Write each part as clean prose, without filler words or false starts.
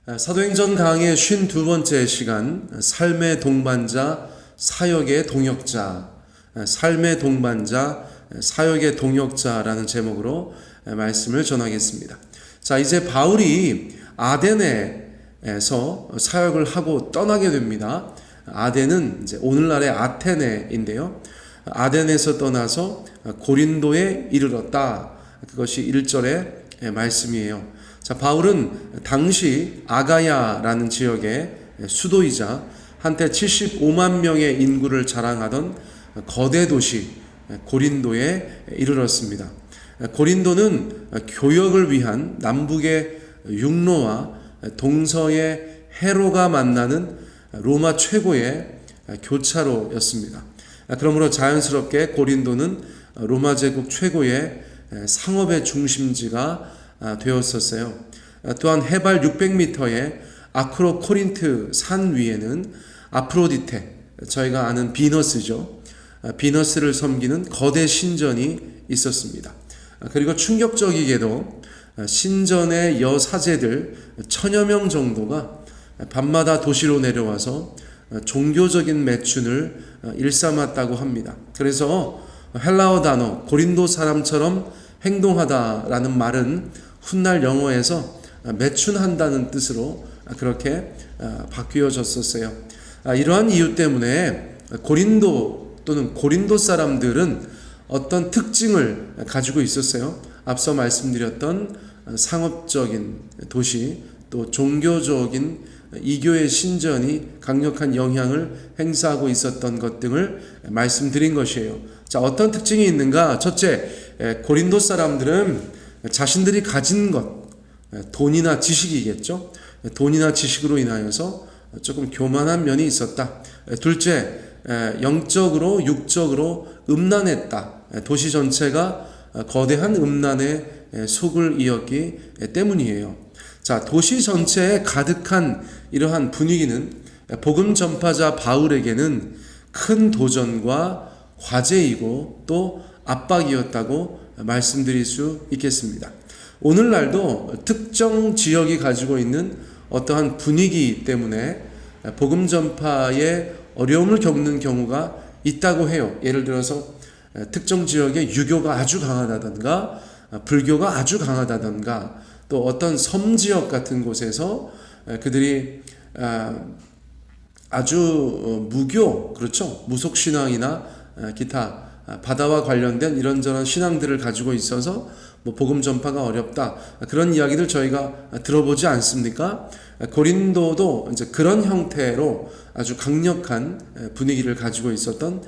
사도행전 강의 52번째 시간, 삶의 동반자, 사역의 동역자, 삶의 동반자, 사역의 동역자라는 제목으로 말씀을 전하겠습니다. 자, 이제 바울이 아데네에서 사역을 하고 떠나게 됩니다. 아덴은 이제 오늘날의 아테네인데요. 아덴에서 떠나서 고린도에 이르렀다. 그것이 1절의 말씀이에요. 자, 바울은 당시 아가야라는 지역의 수도이자 한때 75만 명의 인구를 자랑하던 거대 도시 고린도에 이르렀습니다. 고린도는 교역을 위한 남북의 육로와 동서의 해로가 만나는 로마 최고의 교차로였습니다. 그러므로 자연스럽게 고린도는 로마 제국 최고의 상업의 중심지가 되었었어요. 또한 해발 600m의 아크로코린트 산 위에는 아프로디테, 저희가 아는 비너스죠. 비너스를 섬기는 거대 신전이 있었습니다. 그리고 충격적이게도 신전의 여사제들 1000여 명 정도가 밤마다 도시로 내려와서 종교적인 매춘을 일삼았다고 합니다. 그래서 헬라어 단어 고린도 사람처럼 행동하다라는 말은 훗날 영어에서 매춘한다는 뜻으로 그렇게 바뀌어졌었어요. 이러한 이유 때문에 고린도 또는 고린도 사람들은 어떤 특징을 가지고 있었어요. 앞서 말씀드렸던 상업적인 도시, 또 종교적인 이교의 신전이 강력한 영향을 행사하고 있었던 것 등을 말씀드린 것이에요. 자, 어떤 특징이 있는가? 첫째, 고린도 사람들은 자신들이 가진 것, 돈이나 지식이겠죠. 돈이나 지식으로 인하여서 조금 교만한 면이 있었다. 둘째, 영적으로 육적으로 음란했다. 도시 전체가 거대한 음란의 속을 이었기 때문이에요. 자, 도시 전체에 가득한 이러한 분위기는 복음 전파자 바울에게는 큰 도전과 과제이고 또 압박이었다고 말씀드릴 수 있겠습니다. 오늘날도 특정 지역이 가지고 있는 어떠한 분위기 때문에 복음 전파에 어려움을 겪는 경우가 있다고 해요. 예를 들어서 특정 지역에 유교가 아주 강하다던가 불교가 아주 강하다던가 또 어떤 섬 지역 같은 곳에서 그들이 아주 무교, 그렇죠? 무속신앙이나 기타 바다와 관련된 이런저런 신앙들을 가지고 있어서 복음 전파가 어렵다. 그런 이야기들 저희가 들어보지 않습니까? 고린도도 이제 그런 형태로 아주 강력한 분위기를 가지고 있었던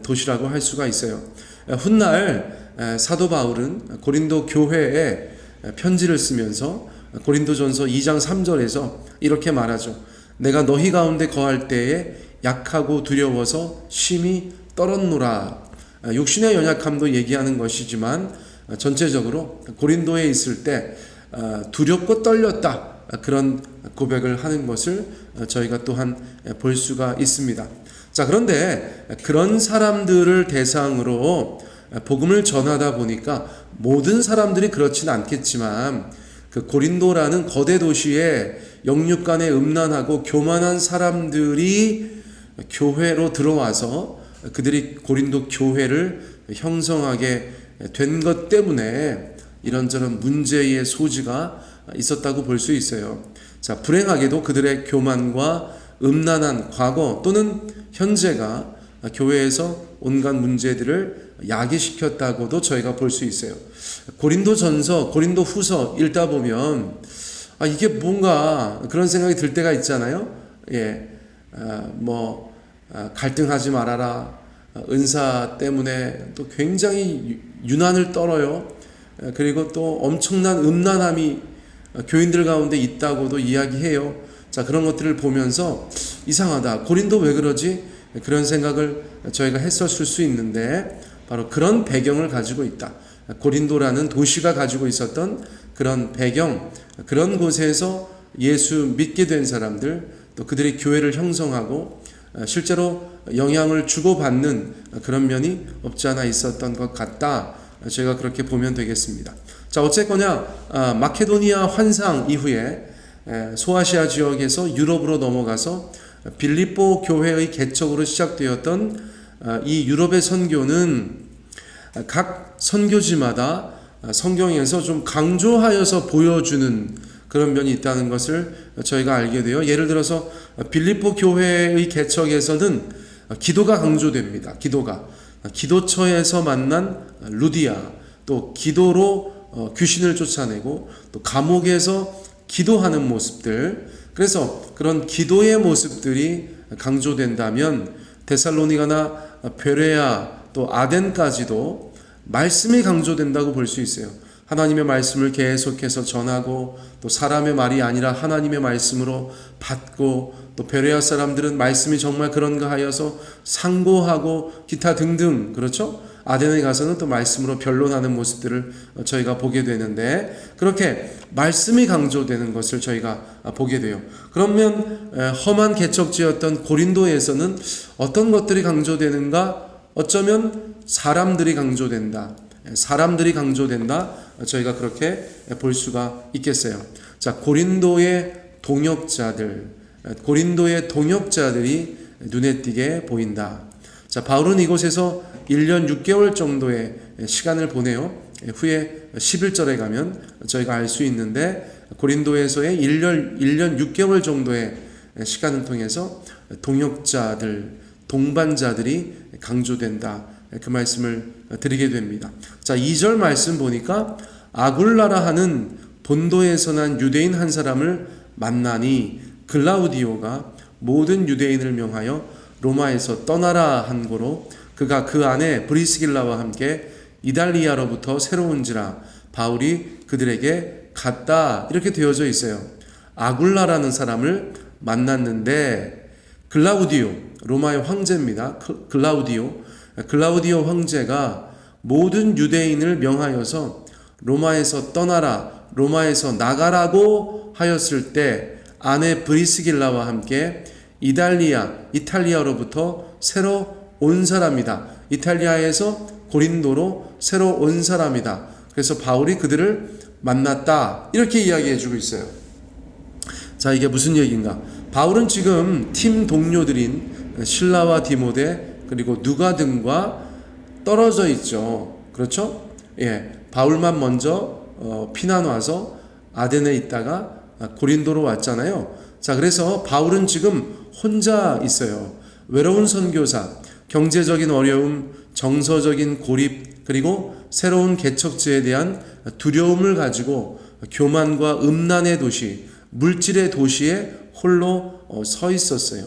도시라고 할 수가 있어요. 훗날 사도 바울은 고린도 교회에 편지를 쓰면서 고린도전서 2장 3절에서 이렇게 말하죠. 내가 너희 가운데 거할 때에 약하고 두려워서 심히 떨었노라. 육신의 연약함도 얘기하는 것이지만 전체적으로 고린도에 있을 때 두렵고 떨렸다. 그런 고백을 하는 것을 저희가 또한 볼 수가 있습니다. 자, 그런데 그런 사람들을 대상으로 복음을 전하다 보니까 모든 사람들이 그렇진 않겠지만 그 고린도라는 거대 도시에 영육간에 음란하고 교만한 사람들이 교회로 들어와서 그들이 고린도 교회를 형성하게 된 것 때문에 이런저런 문제의 소지가 있었다고 볼 수 있어요. 자, 불행하게도 그들의 교만과 음란한 과거 또는 현재가 교회에서 온갖 문제들을 야기시켰다고도 저희가 볼 수 있어요. 고린도전서, 고린도후서 읽다 보면 이게 뭔가 그런 생각이 들 때가 있잖아요. 갈등하지 말아라. 은사 때문에 또 굉장히 유난을 떨어요. 그리고 또 엄청난 음란함이 교인들 가운데 있다고도 이야기해요. 자, 그런 것들을 보면서 이상하다. 고린도 왜 그러지? 그런 생각을 저희가 했었을 수 있는데 바로 그런 배경을 가지고 있다. 고린도라는 도시가 가지고 있었던 그런 배경, 그런 곳에서 예수 믿게 된 사람들, 또 그들이 교회를 형성하고 실제로 영향을 주고받는 그런 면이 없지 않아 있었던 것 같다. 저희가 그렇게 보면 되겠습니다. 자, 어쨌거나 마케도니아 환상 이후에 소아시아 지역에서 유럽으로 넘어가서 빌립보 교회의 개척으로 시작되었던 이 유럽의 선교는 각 선교지마다 성경에서 좀 강조하여서 보여주는 그런 면이 있다는 것을 저희가 알게 돼요. 예를 들어서 빌립보 교회의 개척에서는 기도가 강조됩니다. 기도처에서 만난 루디아, 또 기도로 귀신을 쫓아내고 또 감옥에서 기도하는 모습들, 그래서 그런 기도의 모습들이 강조된다면 데살로니가나 베레아 또 아덴까지도 말씀이 강조된다고 볼 수 있어요. 하나님의 말씀을 계속해서 전하고 또 사람의 말이 아니라 하나님의 말씀으로 받고 또 베레아 사람들은 말씀이 정말 그런가 하여서 상고하고 기타 등등, 그렇죠? 아덴에 가서는 또 말씀으로 변론하는 모습들을 저희가 보게 되는데, 그렇게 말씀이 강조되는 것을 저희가 보게 돼요. 그러면 험한 개척지였던 고린도에서는 어떤 것들이 강조되는가? 어쩌면 사람들이 강조된다. 저희가 그렇게 볼 수가 있겠어요. 자, 고린도의 동역자들이 눈에 띄게 보인다. 자, 바울은 이곳에서 1년 6개월 정도의 시간을 보내요. 후에 11절에 가면 저희가 알 수 있는데, 고린도에서의 1년 6개월 정도의 시간을 통해서 동반자들이 강조된다. 그 말씀을 드리게 됩니다. 자, 2절 말씀 보니까 아굴라라 하는 본도에서 난 유대인 한 사람을 만나니 글라우디오가 모든 유대인을 명하여 로마에서 떠나라 한 고로 그가 그 안에 브리스길라와 함께 이달리아로부터 새로운지라 바울이 그들에게 갔다, 이렇게 되어져 있어요. 아굴라라는 사람을 만났는데, 글라우디오, 로마의 황제입니다. 글라우디오 황제가 모든 유대인을 명하여서 로마에서 떠나라, 로마에서 나가라고 하였을 때 아내 브리스길라와 함께 이탈리아로부터 새로 온 사람이다. 이탈리아에서 고린도로 새로 온 사람이다. 그래서 바울이 그들을 만났다, 이렇게 이야기해주고 있어요. 자, 이게 무슨 얘기인가? 바울은 지금 팀 동료들인 실라와 디모데 그리고 누가 등과 떨어져 있죠. 그렇죠? 예, 바울만 먼저 피난 와서 아덴에 있다가 고린도로 왔잖아요. 자, 그래서 바울은 지금 혼자 있어요. 외로운 선교사, 경제적인 어려움, 정서적인 고립, 그리고 새로운 개척지에 대한 두려움을 가지고 교만과 음란의 도시, 물질의 도시에 홀로 서 있었어요.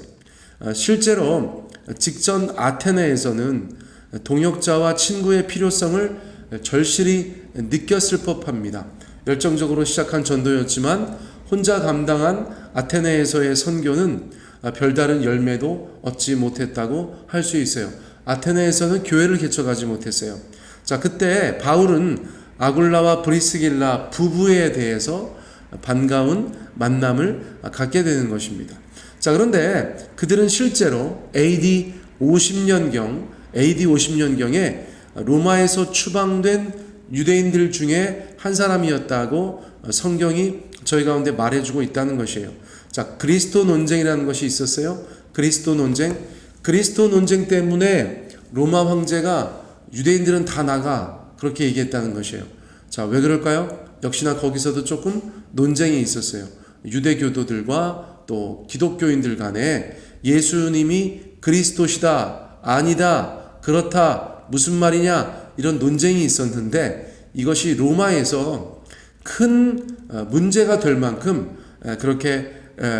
실제로 직전 아테네에서는 동역자와 친구의 필요성을 절실히 느꼈을 법합니다. 열정적으로 시작한 전도였지만 혼자 감당한 아테네에서의 선교는 별다른 열매도 얻지 못했다고 할 수 있어요. 아테네에서는 교회를 개척하지 못했어요. 자, 그때 바울은 아굴라와 브리스길라 부부에 대해서 반가운 만남을 갖게 되는 것입니다. 자, 그런데 그들은 실제로 AD 50년경에 로마에서 추방된 유대인들 중에 한 사람이었다고 성경이 저희 가운데 말해주고 있다는 것이에요. 자, 그리스도 논쟁이라는 것이 있었어요. 그리스도 논쟁 때문에 로마 황제가 유대인들은 다 나가, 그렇게 얘기했다는 것이에요. 자, 왜 그럴까요? 역시나 거기서도 조금 논쟁이 있었어요. 유대교도들과 또 기독교인들 간에 예수님이 그리스도시다, 아니다, 그렇다, 무슨 말이냐, 이런 논쟁이 있었는데 이것이 로마에서 큰 문제가 될 만큼 그렇게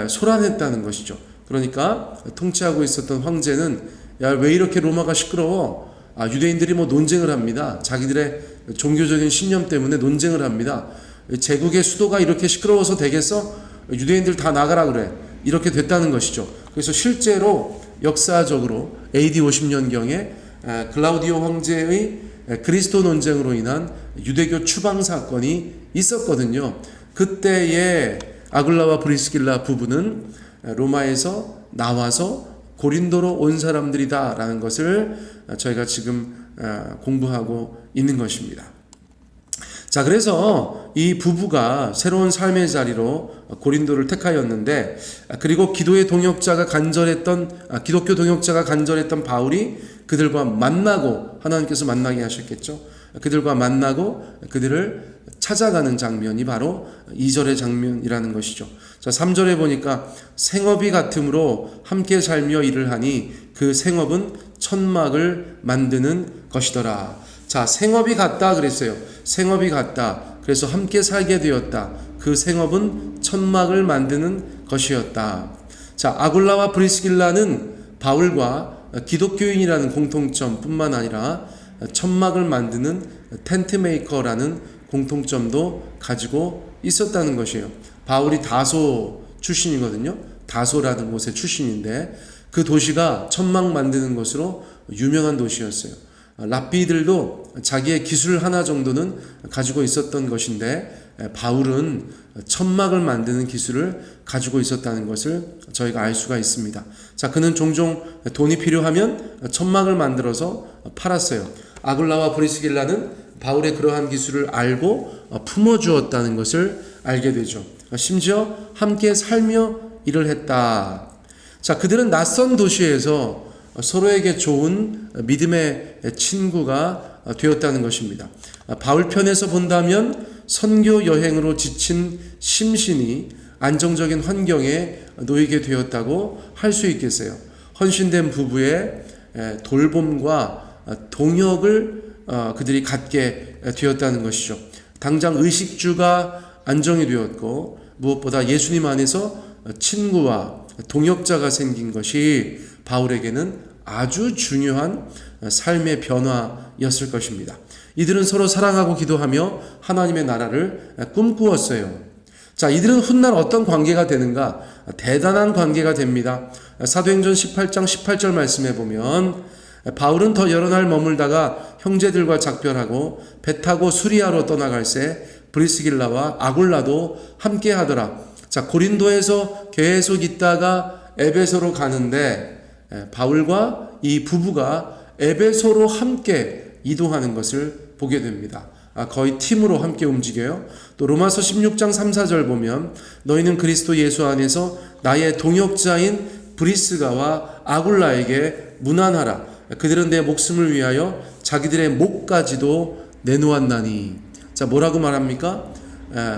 소란했다는 것이죠. 그러니까 통치하고 있었던 황제는, 야, 왜 이렇게 로마가 시끄러워? 유대인들이 논쟁을 합니다. 자기들의 종교적인 신념 때문에 논쟁을 합니다. 제국의 수도가 이렇게 시끄러워서 되겠어? 유대인들 다 나가라 그래. 이렇게 됐다는 것이죠. 그래서 실제로 역사적으로 AD 50년경에 글라우디오 황제의 그리스도 논쟁으로 인한 유대교 추방 사건이 있었거든요. 그때의 아굴라와 브리스길라 부부는 로마에서 나와서 고린도로 온 사람들이다 라는 것을 저희가 지금 공부하고 있는 것입니다. 자, 그래서 이 부부가 새로운 삶의 자리로 고린도를 택하였는데, 그리고 기독교 동역자가 간절했던 바울이 그들과 만나고, 하나님께서 만나게 하셨겠죠. 그들과 만나고 그들을 찾아가는 장면이 바로 2절의 장면이라는 것이죠. 자, 3절에 보니까 생업이 같음으로 함께 살며 일을 하니 그 생업은 천막을 만드는 것이더라. 자, 생업이 같다 그랬어요. 생업이 같다. 그래서 함께 살게 되었다. 그 생업은 천막을 만드는 것이었다. 자, 아굴라와 브리스길라는 바울과 기독교인이라는 공통점뿐만 아니라 천막을 만드는 텐트 메이커라는 공통점도 가지고 있었다는 것이에요. 바울이 다소 출신이거든요. 다소라는 곳의 출신인데 그 도시가 천막 만드는 것으로 유명한 도시였어요. 랍비들도 자기의 기술 하나 정도는 가지고 있었던 것인데 바울은 천막을 만드는 기술을 가지고 있었다는 것을 저희가 알 수가 있습니다. 자, 그는 종종 돈이 필요하면 천막을 만들어서 팔았어요. 아굴라와 브리스길라는 바울의 그러한 기술을 알고 품어주었다는 것을 알게 되죠. 심지어 함께 살며 일을 했다. 자, 그들은 낯선 도시에서 서로에게 좋은 믿음의 친구가 되었다는 것입니다. 바울 편에서 본다면 선교 여행으로 지친 심신이 안정적인 환경에 놓이게 되었다고 할 수 있겠어요. 헌신된 부부의 돌봄과 동역을 그들이 갖게 되었다는 것이죠. 당장 의식주가 안정이 되었고 무엇보다 예수님 안에서 친구와 동역자가 생긴 것이 바울에게는 아주 중요한 삶의 변화였을 것입니다. 이들은 서로 사랑하고 기도하며 하나님의 나라를 꿈꾸었어요. 자, 이들은 훗날 어떤 관계가 되는가? 대단한 관계가 됩니다. 사도행전 18장 18절 말씀해 보면 바울은 더 여러 날 머물다가 형제들과 작별하고 배 타고 수리아로 떠나갈새 브리스길라와 아굴라도 함께 하더라. 자, 고린도에서 계속 있다가 에베소로 가는데 바울과 이 부부가 에베소로 함께 이동하는 것을 보게 됩니다. 거의 팀으로 함께 움직여요. 또 로마서 16장 3, 4절 보면 너희는 그리스도 예수 안에서 나의 동역자인 브리스가와 아굴라에게 문안하라. 그들은 내 목숨을 위하여 자기들의 목까지도 내놓았나니. 자, 뭐라고 말합니까?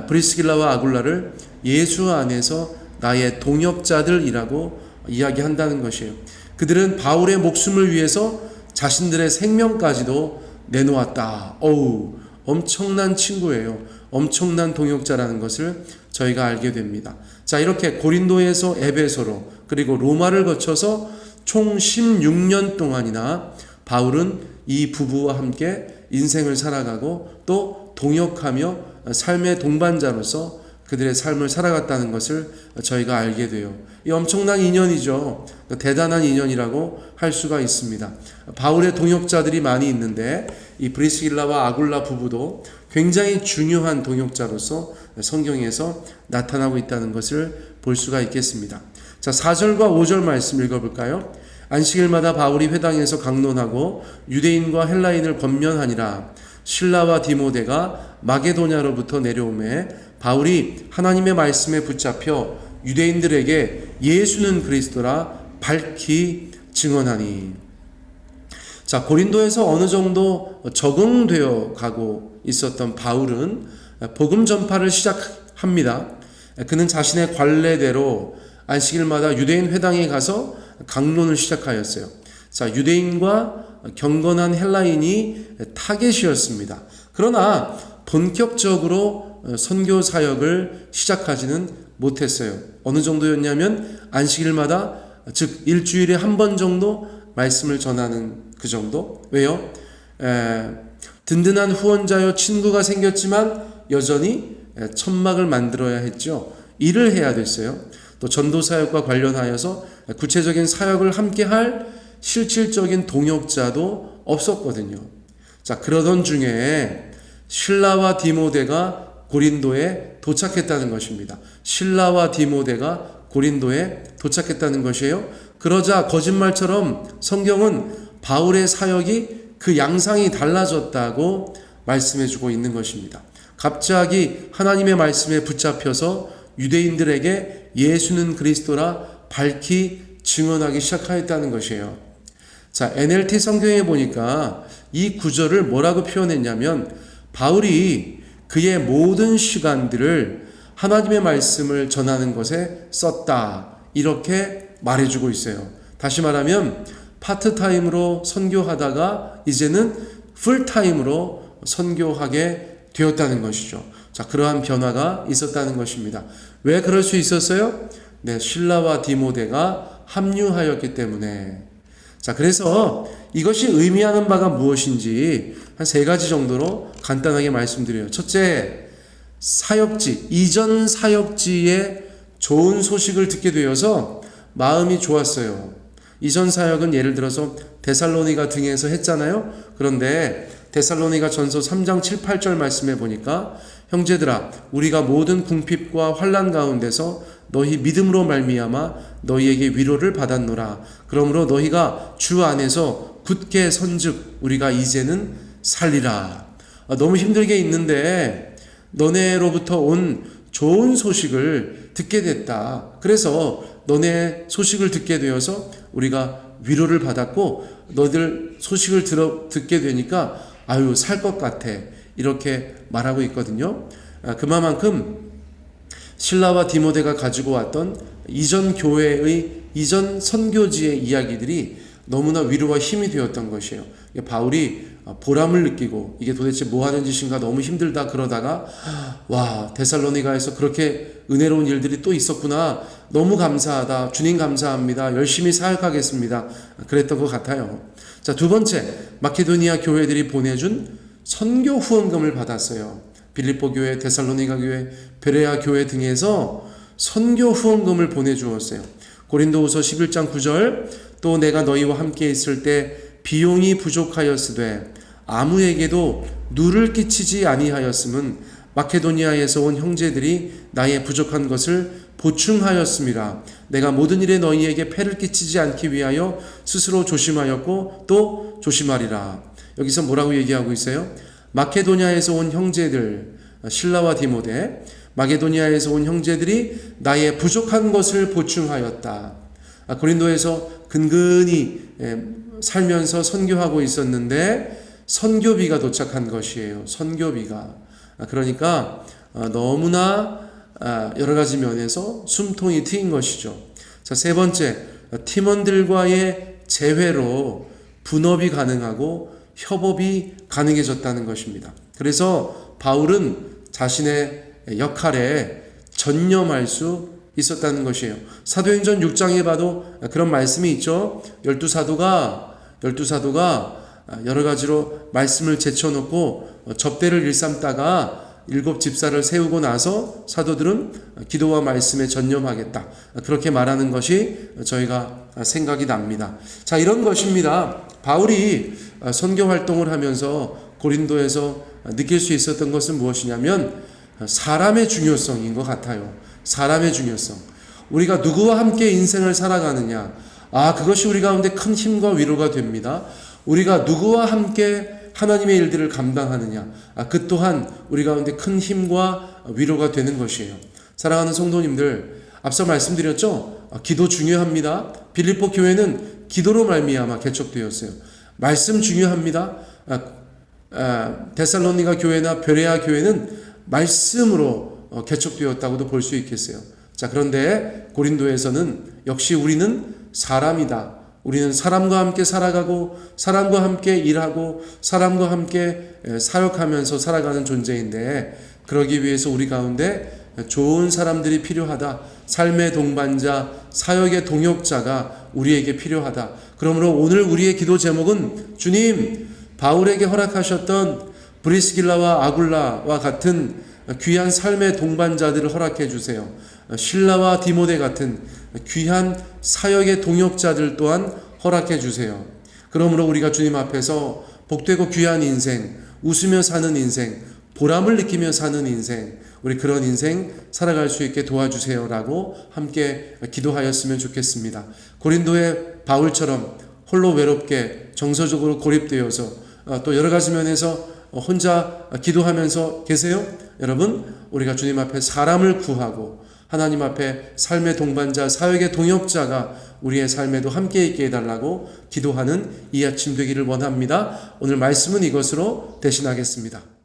브리스길라와 아굴라를 예수 안에서 나의 동역자들이라고 이야기한다는 것이에요. 그들은 바울의 목숨을 위해서 자신들의 생명까지도 내놓았다. 어우, 엄청난 친구예요. 엄청난 동역자라는 것을 저희가 알게 됩니다. 자, 이렇게 고린도에서 에베소로 그리고 로마를 거쳐서 총 16년 동안이나 바울은 이 부부와 함께 인생을 살아가고 또 동역하며 삶의 동반자로서 그들의 삶을 살아갔다는 것을 저희가 알게 돼요. 이 엄청난 인연이죠. 대단한 인연이라고 할 수가 있습니다. 바울의 동역자들이 많이 있는데 이 브리스길라와 아굴라 부부도 굉장히 중요한 동역자로서 성경에서 나타나고 있다는 것을 볼 수가 있겠습니다. 자, 4절과 5절 말씀 읽어볼까요? 안식일마다 바울이 회당에서 강론하고 유대인과 헬라인을 권면하니라. 실라와 디모데가 마게도냐로부터 내려오매 바울이 하나님의 말씀에 붙잡혀 유대인들에게 예수는 그리스도라 밝히 증언하니. 자, 고린도에서 어느 정도 적응되어 가고 있었던 바울은 복음 전파를 시작합니다. 그는 자신의 관례대로 안식일마다 유대인 회당에 가서 강론을 시작하였어요. 자, 유대인과 경건한 헬라인이 타겟이었습니다. 그러나 본격적으로 선교 사역을 시작하지는 못했어요. 어느 정도였냐면 안식일마다, 즉 일주일에 한 번 정도 말씀을 전하는 그 정도. 왜요? 든든한 후원자여 친구가 생겼지만 여전히 천막을 만들어야 했죠. 일을 해야 됐어요. 또 전도 사역과 관련하여서 구체적인 사역을 함께 할 실질적인 동역자도 없었거든요. 자, 그러던 중에 실라와 디모데가 고린도에 도착했다는 것입니다. 실라와 디모데가 고린도에 도착했다는 것이에요. 그러자 거짓말처럼 성경은 바울의 사역이 그 양상이 달라졌다고 말씀해주고 있는 것입니다. 갑자기 하나님의 말씀에 붙잡혀서 유대인들에게 예수는 그리스도라 밝히 증언하기 시작하였다는 것이에요. 자, NLT 성경에 보니까 이 구절을 뭐라고 표현했냐면 바울이 그의 모든 시간들을 하나님의 말씀을 전하는 것에 썼다, 이렇게 말해주고 있어요. 다시 말하면 파트타임으로 선교하다가 이제는 풀타임으로 선교하게 되었다는 것이죠. 자, 그러한 변화가 있었다는 것입니다. 왜 그럴 수 있었어요? 네, 실라와 디모데가 합류하였기 때문에. 자, 그래서 이것이 의미하는 바가 무엇인지 한 3가지 정도로 간단하게 말씀드려요. 첫째, 사역지, 이전 사역지에 좋은 소식을 듣게 되어서 마음이 좋았어요. 이전 사역은 예를 들어서 데살로니가 등에서 했잖아요. 그런데 데살로니가 전서 3장 7, 8절 말씀해 보니까 형제들아, 우리가 모든 궁핍과 환난 가운데서 너희 믿음으로 말미암아 너희에게 위로를 받았노라. 그러므로 너희가 주 안에서 굳게 선즉 우리가 이제는 살리라. 너무 힘들게 있는데 너네로부터 온 좋은 소식을 듣게 됐다. 그래서 너네 소식을 듣게 되어서 우리가 위로를 받았고 너희들 소식을 듣게 되니까 아유, 살 것 같아, 이렇게 말하고 있거든요. 그만큼 실라와 디모데가 가지고 왔던 이전 교회의 이전 선교지의 이야기들이 너무나 위로와 힘이 되었던 것이에요. 바울이 보람을 느끼고 이게 도대체 뭐 하는 짓인가, 너무 힘들다 그러다가 와, 데살로니가에서 그렇게 은혜로운 일들이 또 있었구나, 너무 감사하다, 주님 감사합니다, 열심히 사역하겠습니다, 그랬던 것 같아요. 자, 2번째, 마케도니아 교회들이 보내준 선교 후원금을 받았어요. 빌립보 교회, 데살로니가 교회, 베레아 교회 등에서 선교 후원금을 보내주었어요. 고린도후서 11장 9절, 또 내가 너희와 함께 있을 때 비용이 부족하였으되 아무에게도 누를 끼치지 아니하였음은 마케도니아에서 온 형제들이 나의 부족한 것을 보충하였음이라. 내가 모든 일에 너희에게 폐를 끼치지 않기 위하여 스스로 조심하였고 또 조심하리라. 여기서 뭐라고 얘기하고 있어요? 마케도니아에서 온 형제들, 실라와 디모데, 마게도니아에서 온 형제들이 나의 부족한 것을 보충하였다. 고린도에서 근근히 살면서 선교하고 있었는데 선교비가 도착한 것이에요. 선교비가. 그러니까 너무나 여러 가지 면에서 숨통이 트인 것이죠. 자, 3번째, 팀원들과의 재회로 분업이 가능하고 협업이 가능해졌다는 것입니다. 그래서 바울은 자신의 역할에 전념할 수 있었다는 것이에요. 사도행전 6장에 봐도 그런 말씀이 있죠. 12사도가 여러 가지로 말씀을 제쳐놓고 접대를 일삼다가 7 집사를 세우고 나서 사도들은 기도와 말씀에 전념하겠다, 그렇게 말하는 것이 저희가 생각이 납니다. 자, 이런 것입니다. 바울이 선교 활동을 하면서 고린도에서 느낄 수 있었던 것은 무엇이냐면 사람의 중요성인 것 같아요. 사람의 중요성. 우리가 누구와 함께 인생을 살아가느냐, 그것이 우리 가운데 큰 힘과 위로가 됩니다. 우리가 누구와 함께 하나님의 일들을 감당하느냐, 그 또한 우리 가운데 큰 힘과 위로가 되는 것이에요. 사랑하는 성도님들, 앞서 말씀드렸죠? 기도 중요합니다. 빌립보 교회는 기도로 말미암아 개척되었어요. 말씀 중요합니다. 데살로니가 교회나 베레아 교회는 말씀으로 개척되었다고도 볼 수 있겠어요. 자, 그런데 고린도에서는 역시 우리는 사람이다. 우리는 사람과 함께 살아가고 사람과 함께 일하고 사람과 함께 사역하면서 살아가는 존재인데, 그러기 위해서 우리 가운데 좋은 사람들이 필요하다. 삶의 동반자, 사역의 동역자가 우리에게 필요하다. 그러므로 오늘 우리의 기도 제목은 주님, 바울에게 허락하셨던 브리스길라와 아굴라와 같은 귀한 삶의 동반자들을 허락해 주세요. 실라와 디모데 같은 귀한 사역의 동역자들 또한 허락해 주세요. 그러므로 우리가 주님 앞에서 복되고 귀한 인생, 웃으며 사는 인생, 보람을 느끼며 사는 인생, 우리 그런 인생 살아갈 수 있게 도와주세요라고 함께 기도하였으면 좋겠습니다. 고린도의 바울처럼 홀로 외롭게 정서적으로 고립되어서 또 여러 가지 면에서 혼자 기도하면서 계세요? 여러분, 우리가 주님 앞에 사람을 구하고 하나님 앞에 삶의 동반자, 사역의 동역자가 우리의 삶에도 함께 있게 해달라고 기도하는 이 아침 되기를 원합니다. 오늘 말씀은 이것으로 대신하겠습니다.